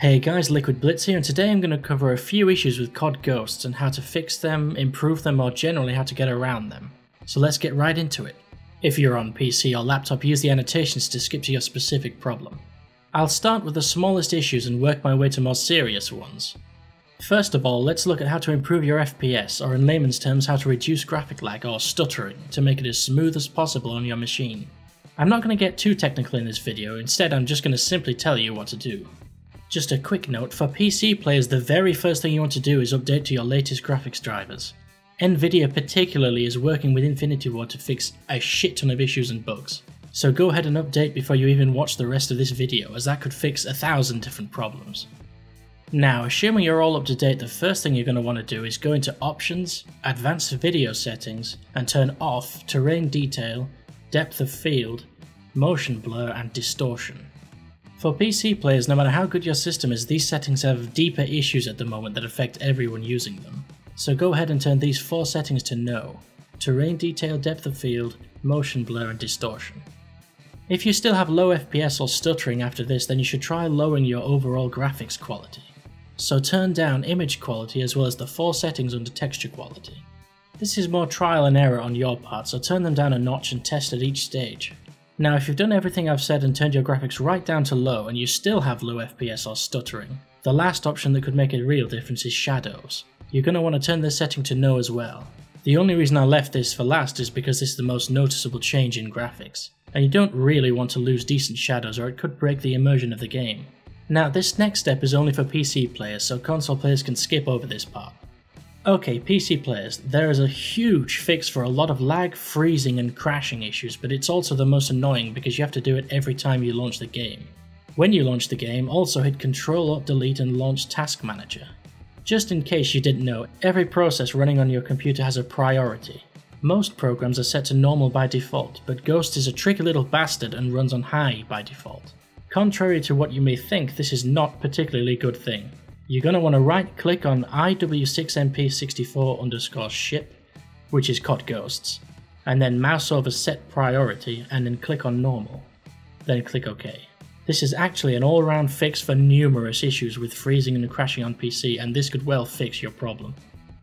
Hey guys, Liquid Blitz here, and today I'm going to cover a few issues with COD Ghosts and how to fix them, improve them, or generally how to get around them. So let's get right into it. If you're on PC or laptop, use the annotations to skip to your specific problem. I'll start with the smallest issues and work my way to more serious ones. First of all, let's look at how to improve your FPS, or in layman's terms, how to reduce graphic lag or stuttering to make it as smooth as possible on your machine. I'm not going to get too technical in this video, instead I'm just going to simply tell you what to do. Just a quick note, for PC players the very first thing you want to do is update to your latest graphics drivers. Nvidia particularly is working with Infinity Ward to fix a shit ton of issues and bugs. So go ahead and update before you even watch the rest of this video, as that could fix 1,000 different problems. Now, assuming you're all up to date, the first thing you're going to want to do is go into Options, Advanced Video Settings, and turn off Terrain Detail, Depth of Field, Motion Blur, and Distortion. For PC players, no matter how good your system is, these settings have deeper issues at the moment that affect everyone using them. So go ahead and turn these 4 settings to No: Terrain Detail, Depth of Field, Motion Blur, and Distortion. If you still have low FPS or stuttering after this, then you should try lowering your overall graphics quality. So turn down Image Quality as well as the 4 settings under Texture Quality. This is more trial and error on your part, so turn them down a notch and test at each stage. Now, if you've done everything I've said and turned your graphics right down to low and you still have low FPS or stuttering, the last option that could make a real difference is shadows. You're going to want to turn this setting to no as well. The only reason I left this for last is because this is the most noticeable change in graphics, and you don't really want to lose decent shadows or it could break the immersion of the game. Now, this next step is only for PC players, so console players can skip over this part. Okay, PC players, there is a huge fix for a lot of lag, freezing and crashing issues, but it's also the most annoying because you have to do it every time you launch the game. When you launch the game, also hit Ctrl-Alt-Delete and launch Task Manager. Just in case you didn't know, every process running on your computer has a priority. Most programs are set to normal by default, but Ghost is a tricky little bastard and runs on high by default. Contrary to what you may think, this is not a particularly good thing. You're going to want to right click on IW6MP64_ship, which is COD Ghosts, and then mouse over Set Priority and then click on Normal. Then click OK. This is actually an all-round fix for numerous issues with freezing and crashing on PC, and this could well fix your problem.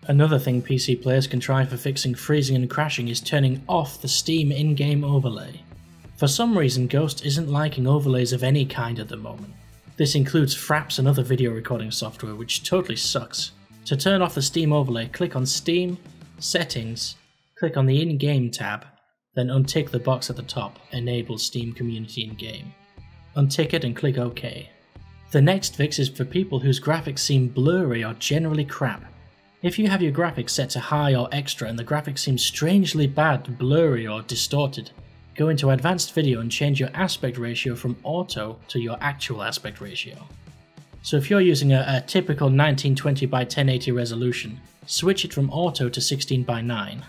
Another thing PC players can try for fixing freezing and crashing is turning off the Steam in-game overlay. For some reason, Ghost isn't liking overlays of any kind at the moment. This includes Fraps and other video recording software, which totally sucks. To turn off the Steam overlay, click on Steam, Settings, click on the In-Game tab, then untick the box at the top, Enable Steam Community in-game. Untick it and click OK. The next fix is for people whose graphics seem blurry or generally crap. If you have your graphics set to high or extra and the graphics seem strangely bad, blurry or distorted, go into Advanced Video and change your aspect ratio from auto to your actual aspect ratio. So if you're using a typical 1920x1080 resolution, switch it from auto to 16:9.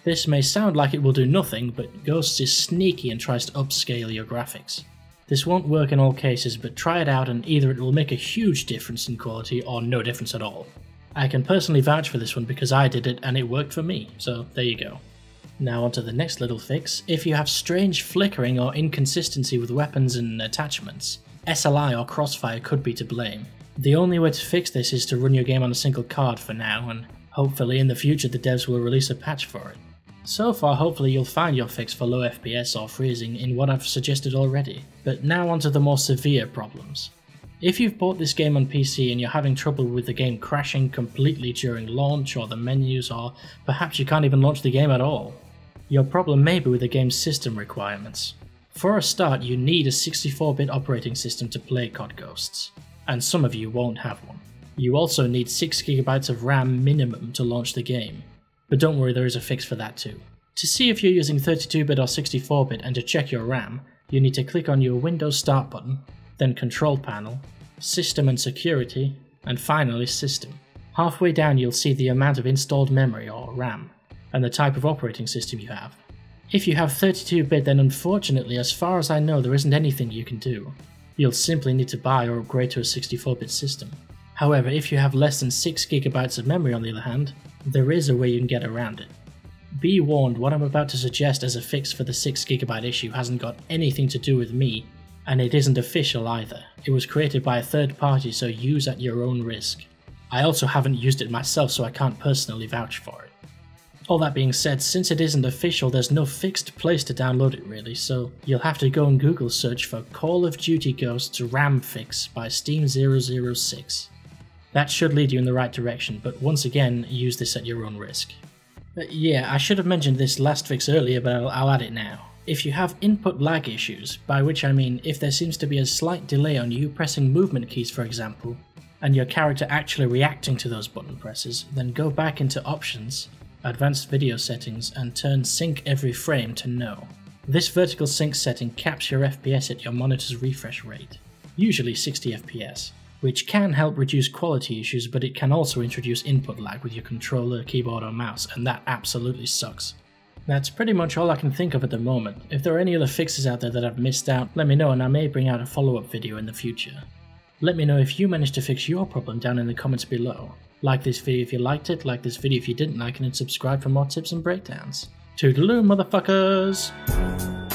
This may sound like it will do nothing, but Ghosts is sneaky and tries to upscale your graphics. This won't work in all cases, but try it out and either it will make a huge difference in quality or no difference at all. I can personally vouch for this one because I did it and it worked for me, so there you go. Now onto the next little fix. If you have strange flickering or inconsistency with weapons and attachments, SLI or Crossfire could be to blame. The only way to fix this is to run your game on a single card for now, and hopefully in the future the devs will release a patch for it. So far, hopefully you'll find your fix for low FPS or freezing in what I've suggested already, but now onto the more severe problems. If you've bought this game on PC and you're having trouble with the game crashing completely during launch or the menus, or perhaps you can't even launch the game at all, your problem may be with the game's system requirements. For a start, you need a 64-bit operating system to play COD Ghosts, and some of you won't have one. You also need 6GB of RAM minimum to launch the game, but don't worry, there is a fix for that too. To see if you're using 32-bit or 64-bit and to check your RAM, you need to click on your Windows Start button, then Control Panel, System and Security, and finally System. Halfway down you'll see the amount of installed memory or RAM, and the type of operating system you have. If you have 32-bit, then unfortunately, as far as I know, there isn't anything you can do. You'll simply need to buy or upgrade to a 64-bit system. However, if you have less than 6GB of memory on the other hand, there is a way you can get around it. Be warned, what I'm about to suggest as a fix for the 6GB issue hasn't got anything to do with me, And it isn't official either. It was created by a third party, so use at your own risk. I also haven't used it myself, so I can't personally vouch for it. All that being said, since it isn't official, there's no fixed place to download it really, so you'll have to go and Google search for Call of Duty Ghosts RAM Fix by Steam 006. That should lead you in the right direction, but once again, use this at your own risk. Yeah, I should have mentioned this last fix earlier, but I'll add it now. If you have input lag issues, by which I mean if there seems to be a slight delay on you pressing movement keys for example, and your character actually reacting to those button presses, then go back into Options, Advanced Video Settings, and turn Sync Every Frame to No. This vertical sync setting caps your FPS at your monitor's refresh rate, usually 60 FPS, which can help reduce quality issues, but it can also introduce input lag with your controller, keyboard or mouse, and that absolutely sucks. That's pretty much all I can think of at the moment. If there are any other fixes out there that I've missed out, let me know and I may bring out a follow-up video in the future. Let me know if you managed to fix your problem down in the comments below. Like this video if you liked it, like this video if you didn't like it, and subscribe for more tips and breakdowns. Toodaloo, motherfuckers!